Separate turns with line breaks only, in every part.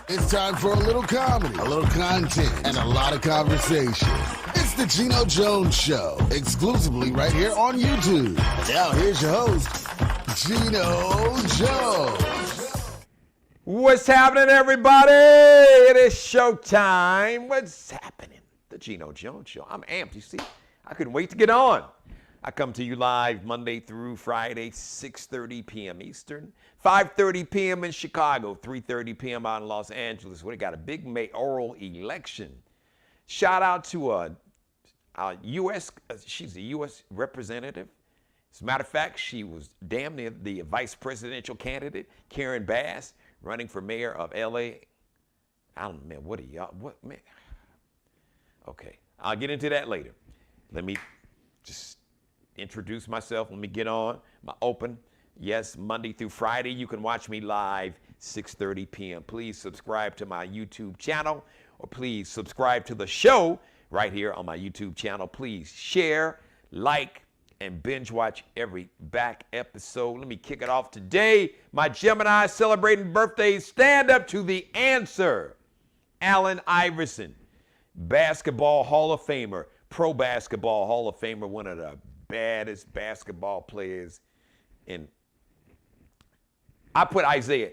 It's time for a little comedy, a little content, and a lot of conversation. It's the Geno Jones Show, exclusively right here on YouTube. Now here's your host, Geno Jones.
What's happening, everybody? It is showtime. What's happening? The Geno Jones Show. I'm amped, you see. I couldn't wait to get on. I come to you live Monday through Friday, 6:30 p.m. Eastern, 5:30 p.m. in Chicago, 3:30 p.m. out in Los Angeles. We got a big mayoral election. Shout out to a U.S., she's a U.S. representative. As a matter of fact, she was damn near the vice presidential candidate, Karen Bass, running for mayor of L.A. I don't know, man, what are y'all, what, man? Okay, I'll get into that later. Let me just introduce myself. Let me get on my open. Yes, Monday through Friday, you can watch me live, 6:30 p.m. Please subscribe to my YouTube channel, or please subscribe to the show right here on my YouTube channel. Please share, like, and binge watch every back episode. Let me kick it off today. My Gemini celebrating birthdays. Stand up to the answer. Allen Iverson, basketball Hall of Famer, pro basketball Hall of Famer, one of the baddest basketball players in. I put Isaiah.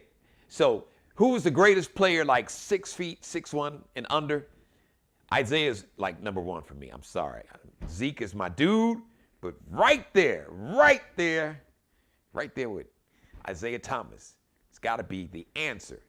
So who is the greatest player, like 6 feet, 6'1" and under? Isaiah's like number one for me. I'm sorry. Zeke is my dude, but right there with Isaiah Thomas, it's got to be the answer,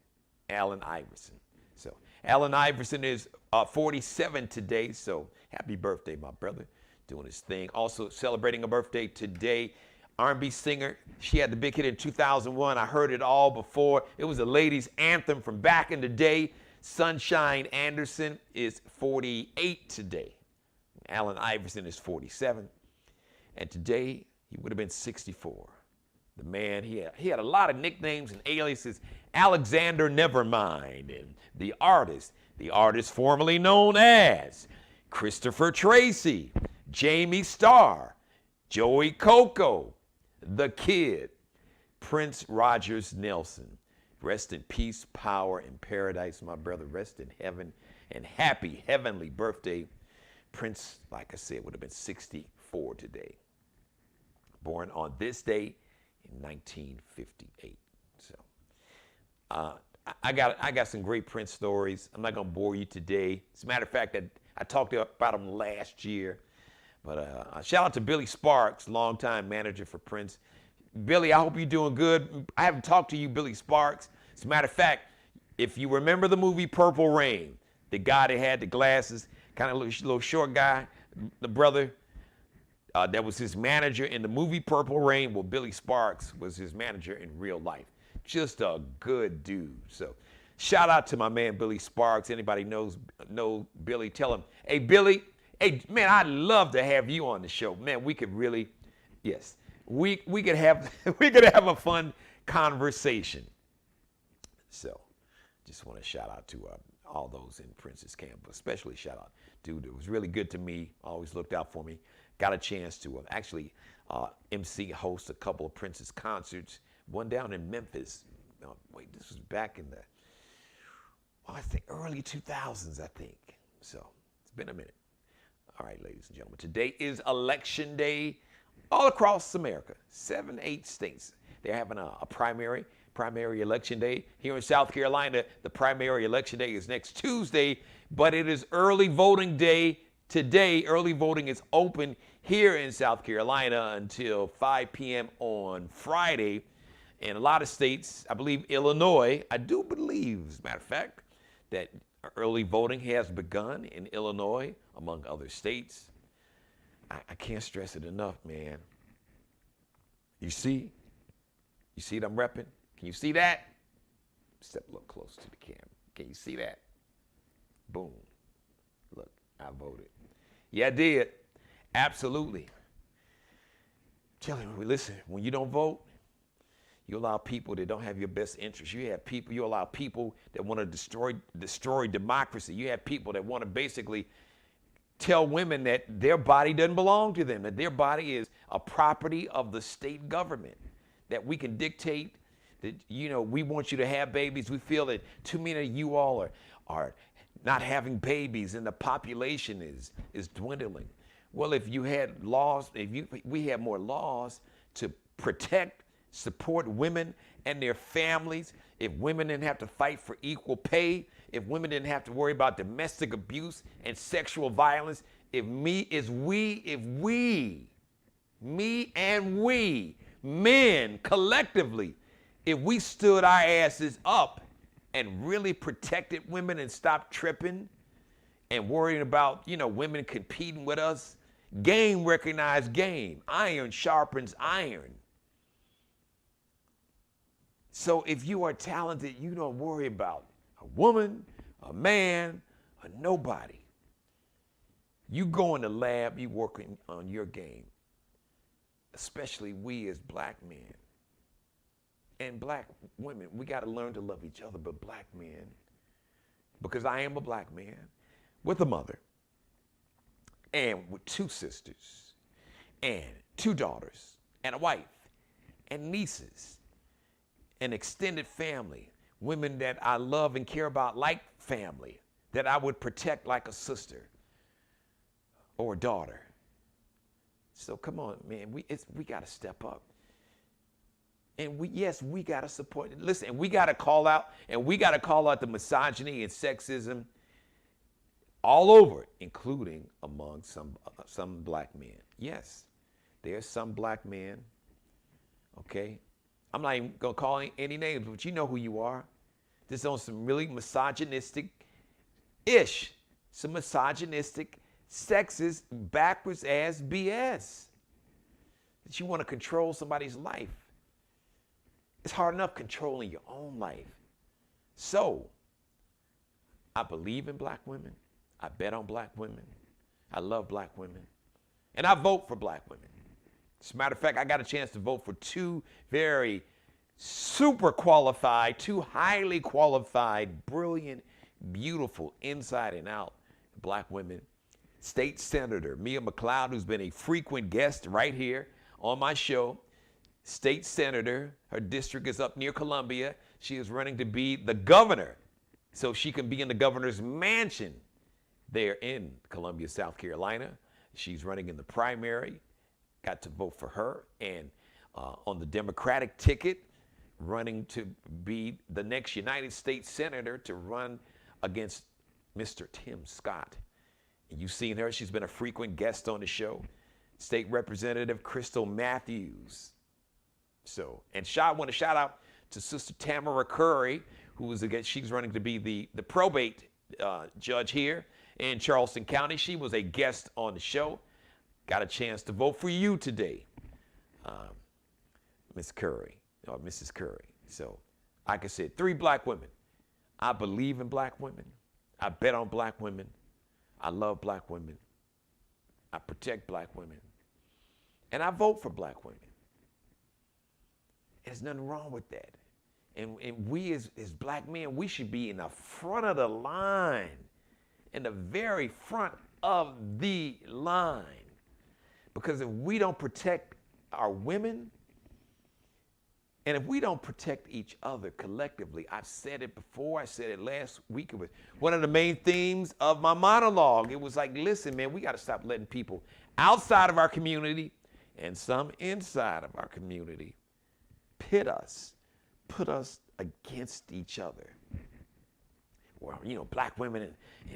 Allen Iverson. So Allen Iverson is 47 today, so happy birthday, my brother, doing his thing. Also celebrating a birthday today, R&B singer. She had the big hit in 2001. I heard it all before. It was a ladies' anthem from back in the day. Sunshine Anderson is 48 today. Allen Iverson is 47. And today, he would have been 64. The man, he had a lot of nicknames and aliases. Alexander Nevermind, and the artist formerly known as Christopher Tracy, Jamie Starr, Joey Coco, The Kid, Prince Rogers Nelson. Rest in peace, power, and paradise, my brother. Rest in heaven, and happy heavenly birthday. Prince, like I said, would have been 64 today. Born on this day in 1958. So I got some great Prince stories. I'm not gonna bore you today. As a matter of fact, I talked about him last year. But shout out to Billy Sparks, longtime manager for Prince. Billy, I hope you're doing good. I haven't talked to you, Billy Sparks. As a matter of fact, if you remember the movie Purple Rain, the guy that had the glasses, kind of little short guy, the brother, that was his manager in the movie Purple Rain. Well, Billy Sparks was his manager in real life. Just a good dude. So shout out to my man, Billy Sparks. Anybody know Billy, tell him, hey, Billy, hey, man, I'd love to have you on the show. Man, we could really, yes, we could have a fun conversation. So just want to shout out to all those in Prince's camp, especially shout out, dude, it was really good to me, always looked out for me. Got a chance to actually MC, host a couple of Prince's concerts, one down in Memphis. This was back in the, I think early 2000s, I think. So it's been a minute. All right, ladies and gentlemen, today is election day all across America, 7, 8 states. They're having a primary election day. Here in South Carolina, the primary election day is next Tuesday, but it is early voting day today. Early voting is open here in South Carolina until 5 p.m. on Friday. In a lot of states, I believe Illinois, I do believe, as a matter of fact, that early voting has begun in Illinois, among other states. I can't stress it enough, man. You see what I'm repping? Can you see that? Step a little closer to the camera. Can you see that? Boom. Look, I voted. Yeah, I did. Absolutely. Telling you, listen, when you don't vote, you allow people that don't have your best interest. You allow people that want to destroy democracy. You have people that want to basically tell women that their body doesn't belong to them, that their body is a property of the state government, that we can dictate that, we want you to have babies. We feel that too many of you all are not having babies and the population is dwindling. Well, if you had laws, we had more laws to protect, support women and their families, if women didn't have to fight for equal pay, if women didn't have to worry about domestic abuse and sexual violence, me and we, men collectively, if we stood our asses up and really protected women and stopped tripping and worrying about, women competing with us, game recognized game. Iron sharpens iron. So if you are talented, you don't worry about a woman, a man, or nobody. You go in the lab, you working on your game. Especially we as black men and black women, we got to learn to love each other, but black men, because I am a black man with a mother and with 2 sisters and 2 daughters and a wife and nieces, an extended family, women that I love and care about like family, that I would protect like a sister or a daughter. So come on, man, we got to step up. And we got to support. Listen, and we got to call out the misogyny and sexism all over, including among some black men. Yes, there's some black men, okay? I'm not even going to call any names, but you know who you are. This on some really misogynistic-ish, some misogynistic, sexist, backwards ass BS. That you want to control somebody's life. It's hard enough controlling your own life. So, I believe in black women. I bet on black women. I love black women. And I vote for black women. As a matter of fact, I got a chance to vote for 2 very super qualified, 2 highly qualified, brilliant, beautiful, inside and out black women. State Senator Mia McCloud, who's been a frequent guest right here on my show. State Senator, her district is up near Columbia. She is running to be the governor, so she can be in the governor's mansion there in Columbia, South Carolina. She's running in the primary. Got to vote for her. And on the Democratic ticket, running to be the next United States Senator to run against Mr. Tim Scott. And you've seen her. She's been a frequent guest on the show. State Representative Krystle Matthews. So, and I want to shout out to Sister Tamara Curry, she's running to be the probate judge here in Charleston County. She was a guest on the show. Got a chance to vote for you today, Miss Curry, or Mrs. Curry. So, like I said, 3 black women. I believe in black women. I bet on black women. I love black women. I protect black women. And I vote for black women. There's nothing wrong with that. And we as black men, we should be in the front of the line, in the very front of the line. Because if we don't protect our women, and if we don't protect each other collectively, I've said it before, I said it last week, it was one of the main themes of my monologue. It was like, listen, man, we got to stop letting people outside of our community and some inside of our community put us against each other. Well, black women and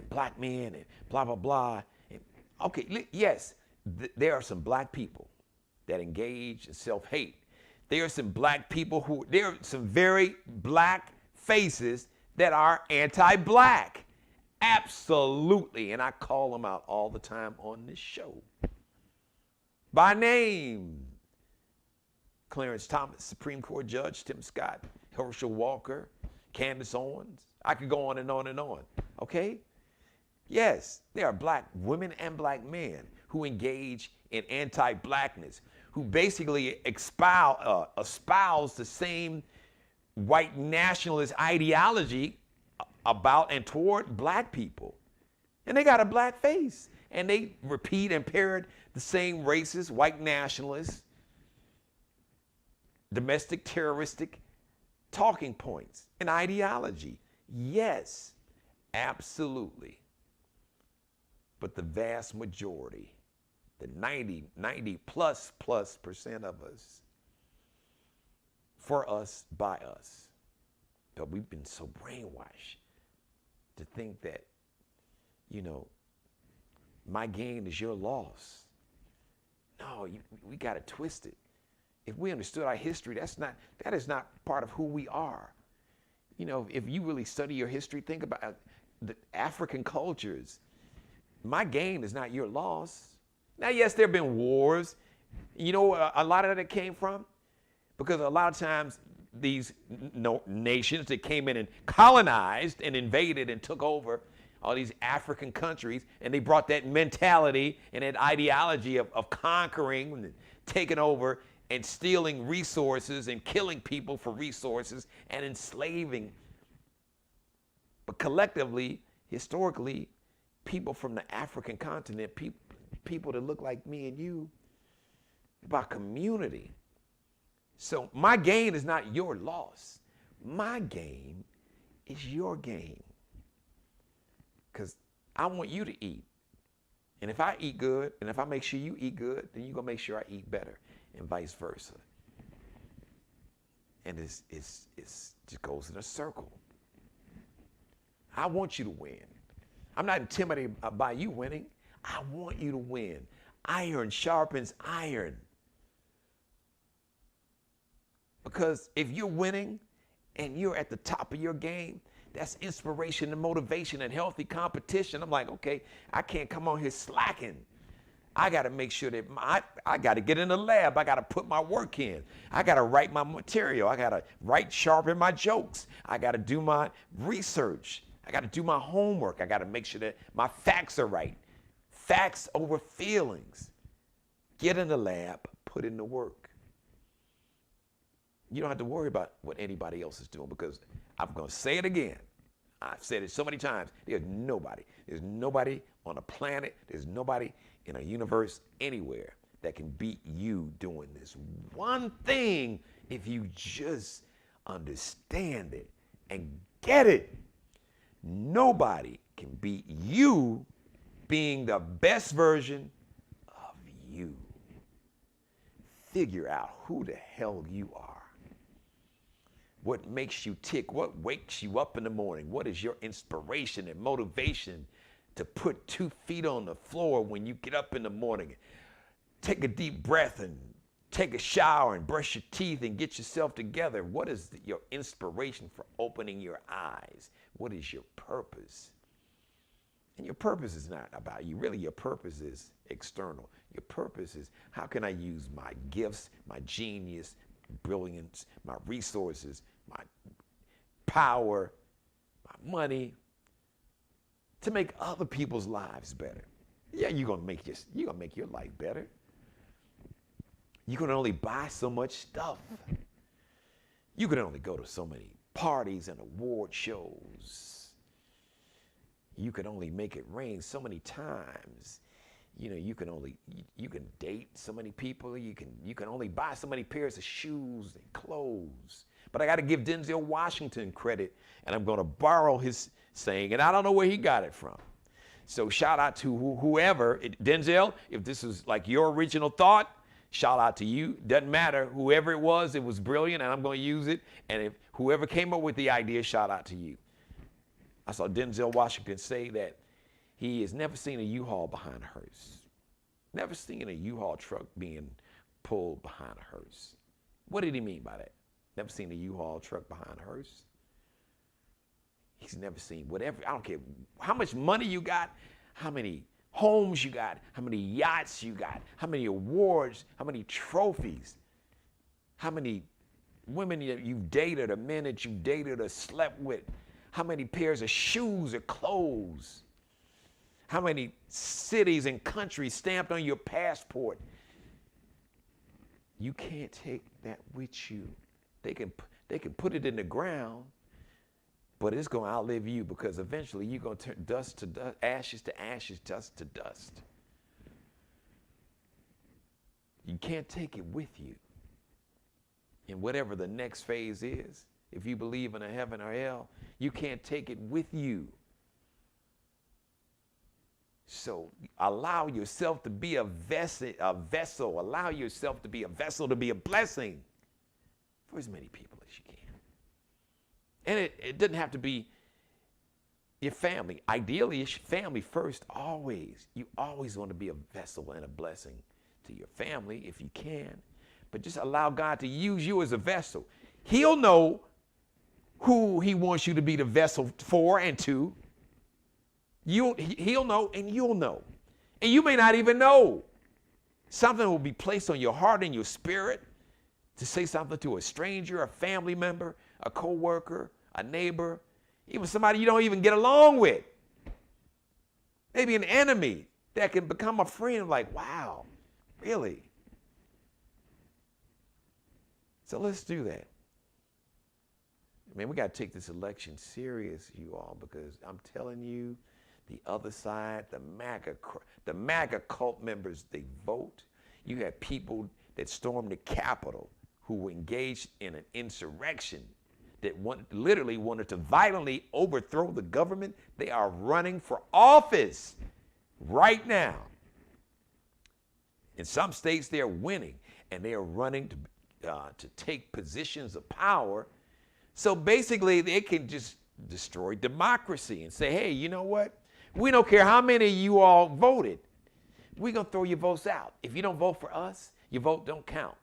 black men and blah, blah, blah. And, okay, yes, there are some black people that engage in self-hate. There are some black people there are some very black faces that are anti-black. Absolutely. And I call them out all the time on this show. By name. Clarence Thomas, Supreme Court Judge, Tim Scott, Herschel Walker, Candace Owens. I could go on and on and on. Okay? Yes, there are black women and black men who engage in anti-blackness, who basically espouse the same white nationalist ideology about and toward black people. And they got a black face. And they repeat and parrot the same racist, white nationalist, domestic terroristic talking points, an ideology. Yes, absolutely. But the vast majority, the 90 plus percent of us, for us, by us. But we've been so brainwashed to think that, my gain is your loss. No, we got it twisted. If we understood our history, that is not part of who we are. If you really study your history, think about the African cultures. My gain is not your loss. Now, yes, there have been wars. You know where a lot of that came from? Because a lot of times these nations that came in and colonized and invaded and took over all these African countries, and they brought that mentality and that ideology of conquering and taking over and stealing resources and killing people for resources and enslaving. But collectively, historically, people from the African continent, people that look like me and you, about community. So my gain is not your loss. My gain is your gain. Because I want you to eat. And if I eat good, and if I make sure you eat good, then you're going to make sure I eat better, and vice versa. And it just goes in a circle. I want you to win. I'm not intimidated by you winning. I want you to win. Iron sharpens iron. Because if you're winning and you're at the top of your game, that's inspiration and motivation and healthy competition. I'm like, okay, I can't come on here slacking. I got to make sure that I got to get in the lab. I got to put my work in. I got to write my material. I got to sharpen my jokes. I got to do my research. I got to do my homework. I got to make sure that my facts are right. Facts over feelings. Get in the lab, put in the work. You don't have to worry about what anybody else is doing, because I'm going to say it again. I've said it so many times. There's nobody on a planet, there's nobody in a universe anywhere that can beat you doing this one thing if you just understand it and get it. Nobody can beat you being the best version of you. Figure out who the hell you are. What makes you tick? What wakes you up in the morning? What is your inspiration and motivation to put 2 feet on the floor when you get up in the morning? Take a deep breath and take a shower and brush your teeth and get yourself together. What is your inspiration for opening your eyes? What is your purpose? And your purpose is not about you. Really, your purpose is external. Your purpose is, how can I use my gifts, my genius, brilliance, my resources, my power, my money, to make other people's lives better? Yeah, you're gonna make your life better. You can only buy so much stuff. You can only go to so many parties and award shows. You can only make it rain so many times. You can date so many people. You can only buy so many pairs of shoes and clothes. But I got to give Denzel Washington credit, and I'm going to borrow his saying, and I don't know where he got it from. So shout out to whoever, Denzel, if this is like your original thought, shout out to you. Doesn't matter, whoever it was brilliant, and I'm going to use it. And if whoever came up with the idea, shout out to you. I saw Denzel Washington say that he has never seen a U-Haul behind a hearse. Never seen a U-Haul truck being pulled behind a hearse. What did he mean by that? Never seen a U-Haul truck behind a hearse? He's never seen whatever, I don't care how much money you got, how many homes you got, how many yachts you got, how many awards, how many trophies, how many women you've dated or men that you've dated or slept with, how many pairs of shoes or clothes, how many cities and countries stamped on your passport. You can't take that with you. They can put it in the ground, but it's going to outlive you, because eventually you're going to turn dust to dust, ashes to ashes, dust to dust. You can't take it with you. And whatever the next phase is, if you believe in a heaven or hell, you can't take it with you. So allow yourself to be a vessel. Allow yourself to be a vessel, to be a blessing for as many people as you can. And it doesn't have to be your family. Ideally, it's your family first, always. You always want to be a vessel and a blessing to your family if you can. But just allow God to use you as a vessel. He'll know who he wants you to be the vessel for and to. He'll know and you'll know. And you may not even know. Something will be placed on your heart and your spirit to say something to a stranger, a family member, a coworker, a neighbor, even somebody you don't even get along with. Maybe an enemy that can become a friend, like, wow, really? So let's do that. Man, we got to take this election serious, you all, because I'm telling you, the other side, the MAGA cult members, they vote. You have people that stormed the Capitol who were engaged in an insurrection that literally wanted to violently overthrow the government. They are running for office right now. In some states, they're winning, and they are running to take positions of power. So basically, they can just destroy democracy and say, hey, you know what? We don't care how many of you all voted. We're going to throw your votes out. If you don't vote for us, your vote don't count.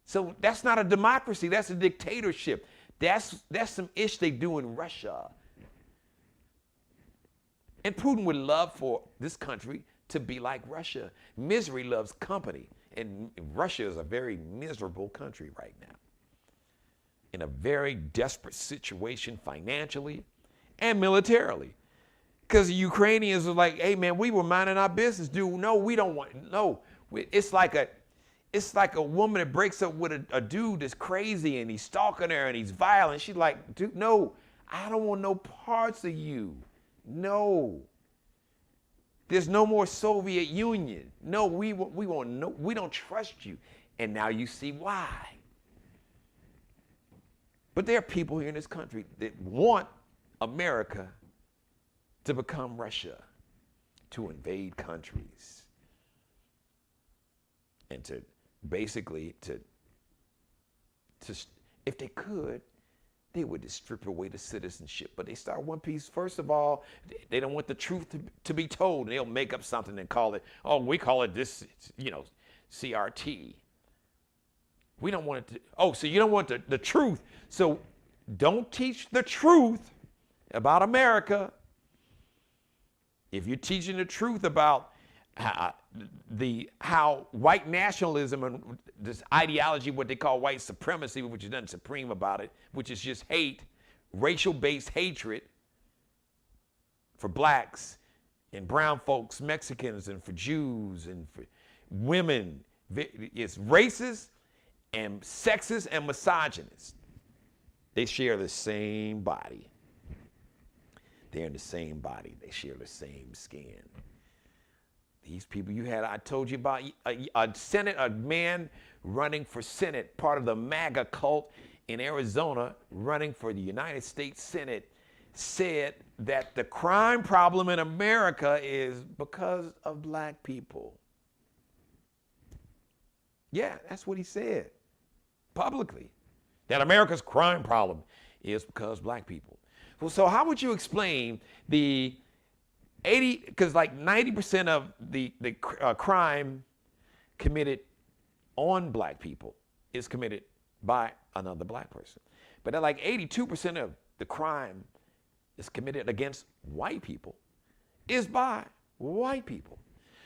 So that's not a democracy. That's a dictatorship. That's some ish they do in Russia. And Putin would love for this country to be like Russia. Misery loves company. And Russia is a very miserable country right now, in a very desperate situation financially and militarily. Because the Ukrainians are like, hey, man, we were minding our business, dude. No, we don't want, no. It's like a woman that breaks up with a dude that's crazy and he's stalking her and he's violent. She's like, dude, no, I don't want no parts of you. No. There's no more Soviet Union. No, we don't trust you. And now you see why. But there are people here in this country that want America to become Russia, to invade countries, and to basically, if they could, they would just strip away the citizenship. But they start one piece. First of all, they don't want the truth to be told. And they'll make up something and call it, oh, we call it this, CRT. We don't want it to, so you don't want the truth. So don't teach the truth about America. If you're teaching the truth about how white nationalism and this ideology, what they call white supremacy, which is nothing supreme about it, which is just hate, racial-based hatred for blacks and brown folks, Mexicans, and for Jews and for women, it's racist and sexist and misogynist. They share the same body. They're in the same body. They share the same skin. These people I told you about, a man running for Senate, part of the MAGA cult in Arizona, running for the United States Senate, said that the crime problem in America is because of black people. Yeah, that's what he said publicly, that America's crime problem is because black people. Well, so how would you explain the 80, because like 90% of the crime committed on black people is committed by another black person. But like 82% of the crime is committed against white people is by white people.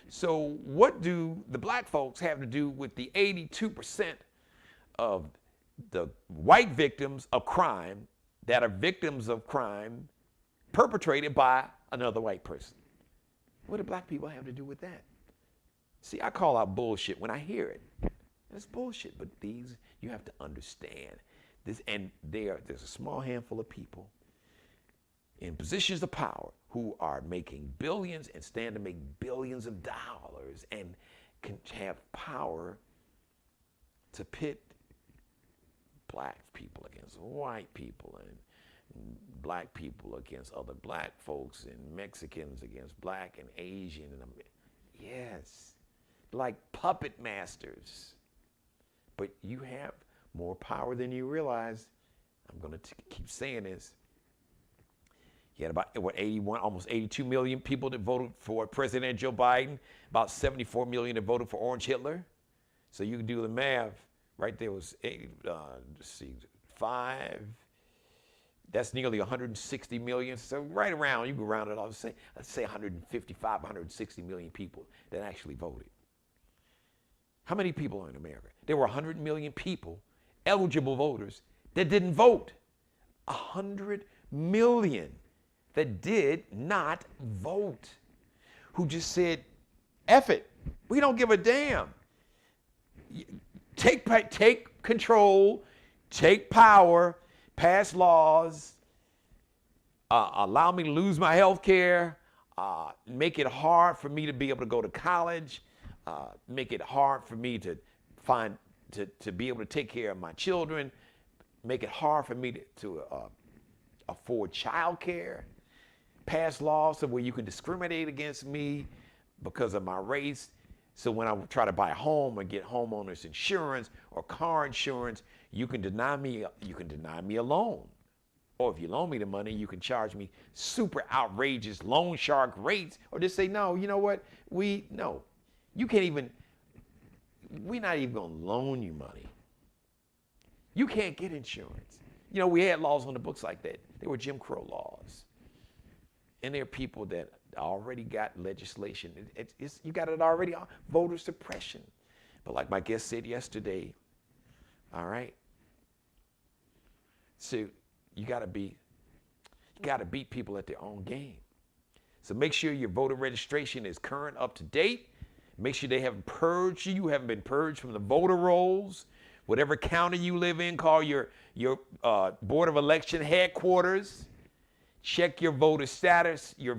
So what do the black folks have to do with the 82% of the white victims of crime that are victims of crime perpetrated by another white person? What do black people have to do with that? See, I call out bullshit when I hear it. It's bullshit, but you have to understand this, and there's a small handful of people in positions of power who are making billions and stand to make billions of dollars and can have power to pit black people against white people, and black people against other black folks, and Mexicans against black and Asian. And yes, like puppet masters. But you have more power than you realize. I'm going to keep saying this. You had about 81, almost 82 million people that voted for President Joe Biden, about 74 million that voted for Orange Hitler. So you can do the math. Right there was, let's see, 5. That's nearly 160 million. So right around, you can round it off. Let's say 155, 160 million people that actually voted. How many people are in America? There were 100 million people, eligible voters, that didn't vote. 100 million that did not vote, who just said, F it, we don't give a damn. Take control, take power, pass laws, allow me to lose my health care, make it hard for me to be able to go to college, make it hard for me to be able to take care of my children, make it hard for me to afford child care, pass laws so where you can discriminate against me because of my race. So when I try to buy a home or get homeowners insurance or car insurance, you can deny me a loan. Or if you loan me the money, you can charge me super outrageous loan shark rates, or just say, no, you know what? You can't even, we're not even gonna loan you money. You can't get insurance. You know, we had laws on the books like that. They were Jim Crow laws. And there are people that already got legislation. You got it already on voter suppression. But like my guest said yesterday, all right? So you gotta beat people at their own game. So make sure your voter registration is current, up to date. Make sure they haven't purged you. You haven't been purged from the voter rolls. Whatever county you live in, call your Board of Election headquarters. Check your voter status, your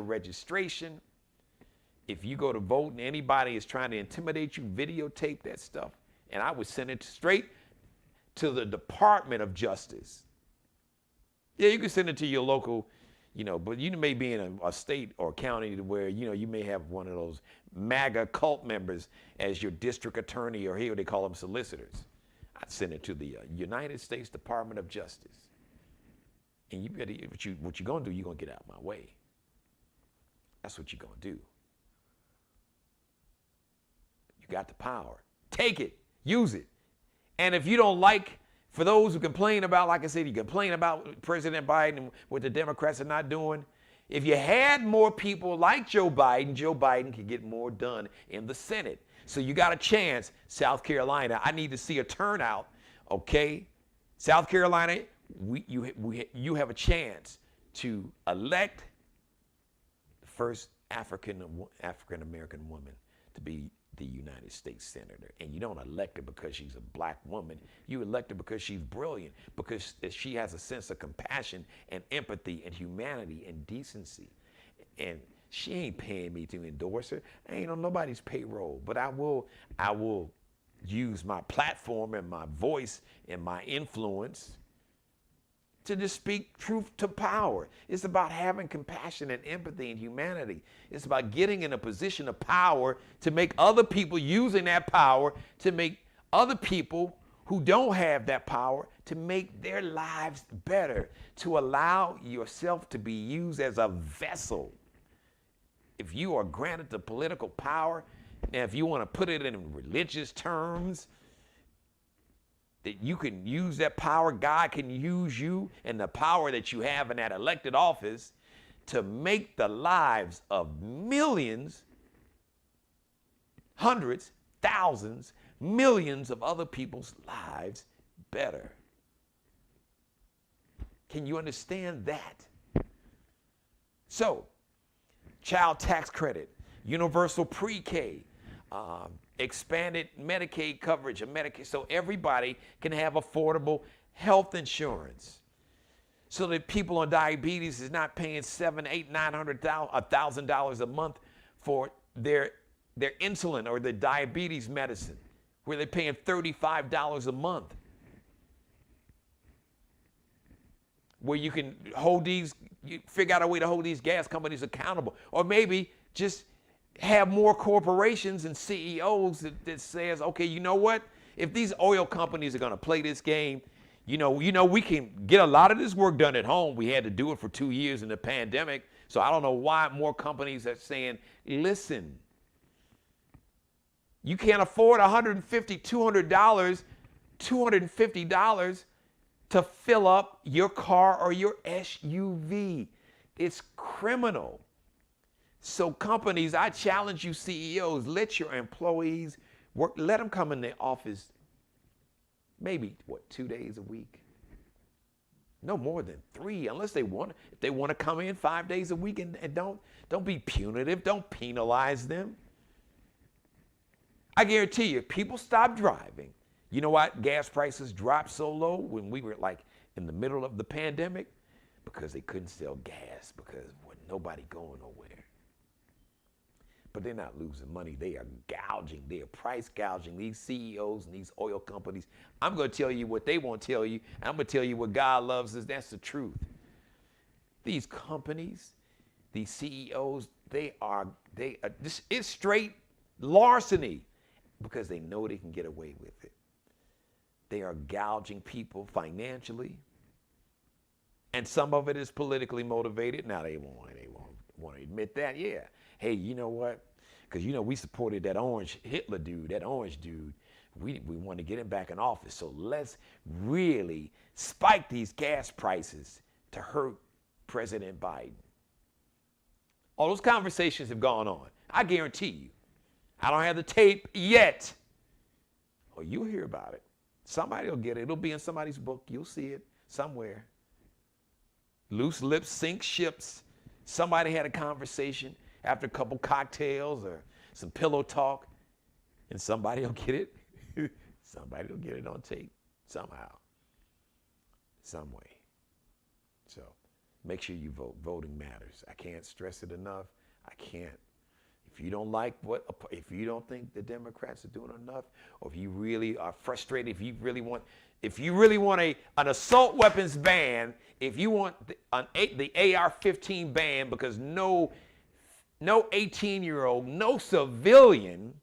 registration. If you go to vote and anybody is trying to intimidate you, videotape that stuff. And I would send it straight to the Department of Justice. Yeah, you can send it to your local, but you may be in a state or county where, you may have one of those MAGA cult members as your district attorney, or here they call them solicitors. I'd send it to the United States Department of Justice. And you better, what you're going to do, you're going to get out of my way. That's what you're going to do. You got the power. Take it. Use it. And if you don't like, for those who complain about, like I said, you complain about President Biden and what the Democrats are not doing, if you had more people like Joe Biden could get more done in the Senate. So you got a chance, South Carolina. I need to see a turnout, okay? South Carolina, you have a chance to elect the first African American woman to be the United States Senator. And you don't elect her because she's a black woman. You elect her because she's brilliant, because she has a sense of compassion and empathy and humanity and decency. And she ain't paying me to endorse her. I ain't on nobody's payroll, but I will use my platform and my voice and my influence to just speak truth to power. It's about having compassion and empathy and humanity. It's about getting in a position of power to make other people, using that power to make other people who don't have that power, to make their lives better, to allow yourself to be used as a vessel. If you are granted the political power, and if you want to put it in religious terms, that you can use that power, God can use you and the power that you have in that elected office to make the lives of millions, hundreds, thousands, millions of other people's lives better. Can you understand that? So, child tax credit, universal pre-K, expanded Medicaid coverage of Medicaid, so everybody can have affordable health insurance, so that people on diabetes is not paying $700, $800, $900, $1,000 a month for their insulin or their diabetes medicine, where they're paying $35 a month. where you can figure out a way to hold these gas companies accountable. Or maybe just have more corporations and CEOs that says, okay, you know what? If these oil companies are going to play this game, we can get a lot of this work done at home. We had to do it for 2 years in the pandemic. So I don't know why more companies are saying, listen, you can't afford $150, $200, $250 to fill up your car or your SUV. It's criminal. So companies, I challenge you CEOs, let your employees work, let them come in the office maybe, 2 days a week? No more than 3, unless they want, if they want to come in 5 days a week, and don't be punitive, don't penalize them. I guarantee you, people stop driving. You know what? Gas prices dropped so low when we were like in the middle of the pandemic because they couldn't sell gas because nobody going nowhere. But they're not losing money. They are gouging. They are price gouging these CEOs and these oil companies. I'm going to tell you what they won't tell you. I'm going to tell you what God loves us. That's the truth. These companies, these CEOs, this is straight larceny because they know they can get away with it. They are gouging people financially. And some of it is politically motivated. Now they won't want to admit that. Yeah. Hey, you know what? Because, we supported that orange Hitler dude, that orange dude. We want to get him back in office. So let's really spike these gas prices to hurt President Biden. All those conversations have gone on. I guarantee you. I don't have the tape yet. Or you'll hear about it. Somebody will get it. It'll be in somebody's book. You'll see it somewhere. Loose lips sink ships. Somebody had a conversation after a couple cocktails or some pillow talk, and somebody will get it. Somebody will get it on tape somehow, some way. So make sure you vote. Voting matters. I can't stress it enough. I can't. If you don't if you don't think the Democrats are doing enough, or if you really are frustrated, if you really want an assault weapons ban, if you want the AR-15 ban, because no 18-year-old, no civilian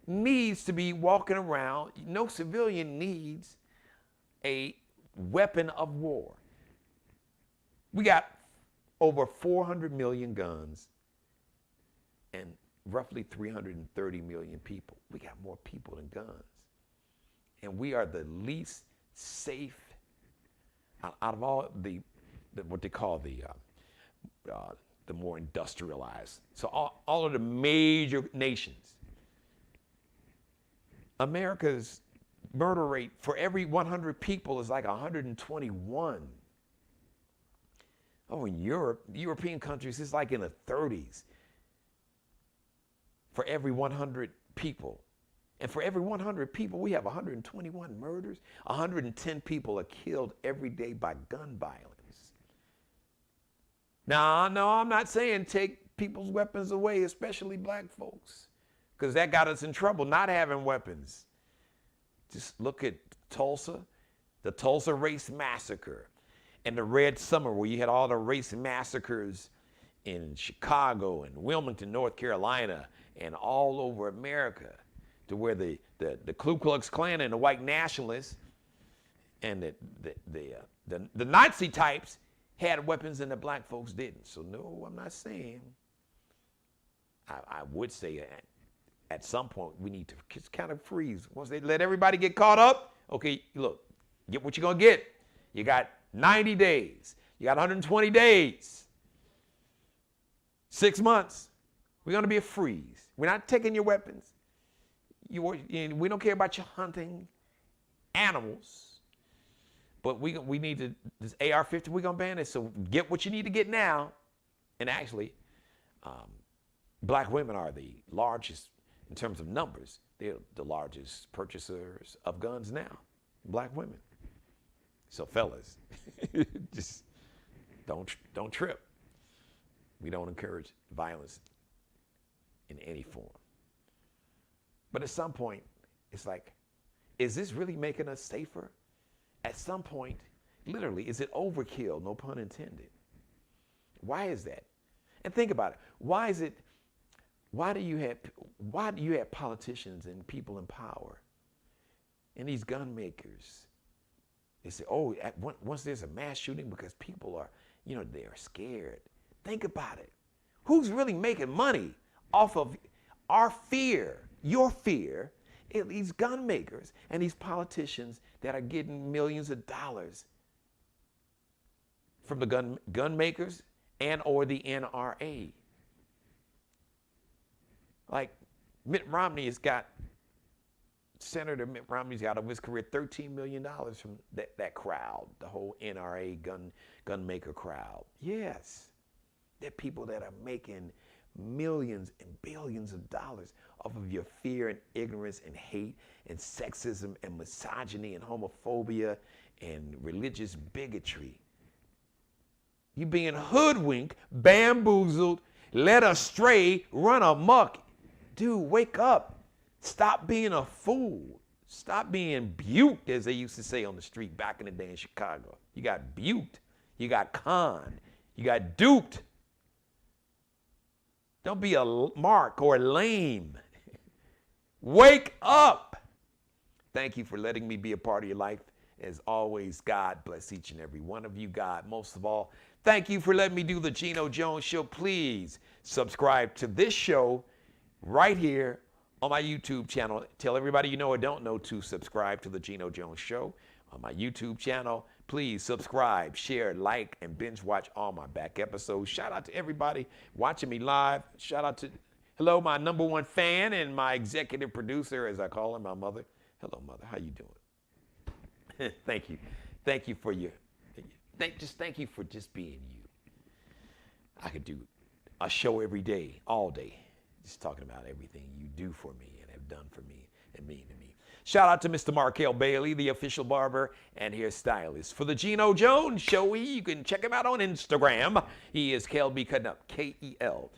needs to be walking around. No civilian needs a weapon of war. We got over 400 million guns and roughly 330 million people. We got more people than guns. And we are the least safe out of all the what they call the more industrialized. So all of the major nations. America's murder rate for every 100 people is like 121. Oh, in Europe, European countries, it's like in the 30s for every 100 people. And for every 100 people, we have 121 murders. 110 people are killed every day by gun violence. Now, no, I'm not saying take people's weapons away, especially black folks, because that got us in trouble, not having weapons. Just look at Tulsa, the Tulsa Race Massacre, and the Red Summer, where you had all the race massacres in Chicago and Wilmington, North Carolina, and all over America, to where the Ku Klux Klan and the white nationalists and the Nazi types had weapons and the black folks didn't. So no, I'm not saying. I would say at some point we need to just kind of freeze. Once they let everybody get caught up, okay, look, get what you're gonna get. You got 90 days. You got 120 days. 6 months. We're gonna be a freeze. We're not taking your weapons. We don't care about you hunting animals. But we need to, this AR-15, we're going to ban it. So get what you need to get now. And actually, black women are the largest, in terms of numbers, they're the largest purchasers of guns now, black women. So fellas, just don't trip. We don't encourage violence in any form. But at some point, it's like, is this really making us safer? At some point, Literally, is it overkill? No pun intended. Why is that? And think about it. Why do you have politicians and people in power and these gun makers? They say, oh, once there's a mass shooting, because people are, they're scared. Think about it. Who's really making money off of our fear, your fear? These gun makers and these politicians that are getting millions of dollars from the gun makers and or the NRA. Like Senator Mitt Romney's got over his career $13 million from that crowd, the whole NRA gun maker crowd. Yes, they're people that are making millions and billions of dollars off of your fear and ignorance and hate and sexism and misogyny and homophobia and religious bigotry. You being hoodwinked, bamboozled, led astray, run amok. Dude, wake up. Stop being a fool. Stop being buked, as they used to say on the street back in the day in Chicago. You got buked. You got conned. You got duped. Don't be a mark or lame. Wake up. Thank you for letting me be a part of your life. As always, God bless each and every one of you. God, most of all, thank you for letting me do the Geno Jones Show. Please subscribe to this show right here on my YouTube channel. Tell everybody you know or don't know to subscribe to the Geno Jones Show on my YouTube channel. Please subscribe, share, like, and binge watch all my back episodes. Shout out to everybody watching me live. Shout out to, hello, my #1 fan and my executive producer, as I call her, my mother. Hello, mother. How you doing? Thank you. Thank you for thank you for just being you. I could do a show every day, all day, just talking about everything you do for me and have done for me and mean to me. Shout out to Mr. Markel Bailey, the official barber and hairstylist for the Geno Jones Show. You can check him out on Instagram. He is Kelby Cutting Up, KELBECUTTINUP,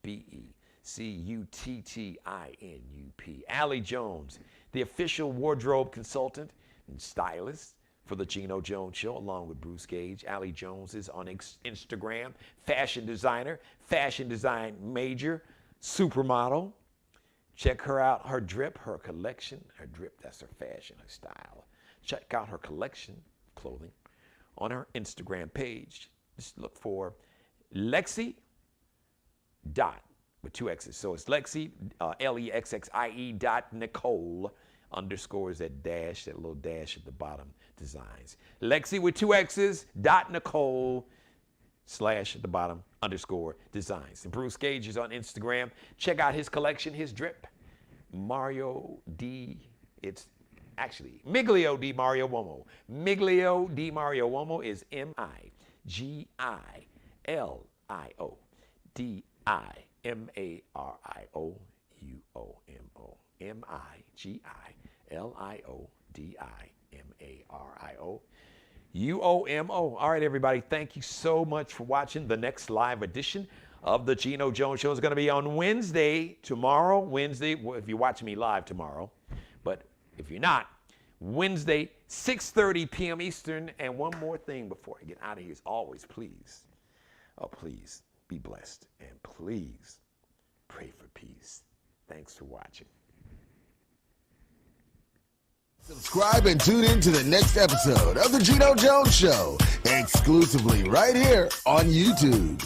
KELBECUTTINUP. Allie Jones, the official wardrobe consultant and stylist for the Geno Jones Show, along with Bruce Gage. Allie Jones is on Instagram, fashion designer, fashion design major, supermodel. Check her out, her drip, her collection. Her drip, that's her fashion, her style. Check out her collection of clothing on her Instagram page. Just look for Lexi dot with 2 X's. So it's Lexi, LEXXIE dot Nicole underscores that dash, that little dash at the bottom, designs. Lexi with 2 X's dot Nicole / at the bottom underscore designs. And Bruce Gage is on Instagram. Check out his collection, his drip. Mario D. It's actually Miglio Di Mario Uomo. Miglio Di Mario Uomo is MIGILIODIMARIOUOMO. MIGILIODIMARIOUOMO. All right, everybody. Thank you so much for watching. The next live edition of the Geno Jones Show is going to be on Wednesday, tomorrow. Wednesday, well, if you're watching me live tomorrow. But if you're not, Wednesday, 6:30 p.m. Eastern. And one more thing before I get out of here is always, please, oh, please be blessed. And please pray for peace. Thanks for watching.
Subscribe and tune in to the next episode of the Geno Jones Show, exclusively right here on YouTube.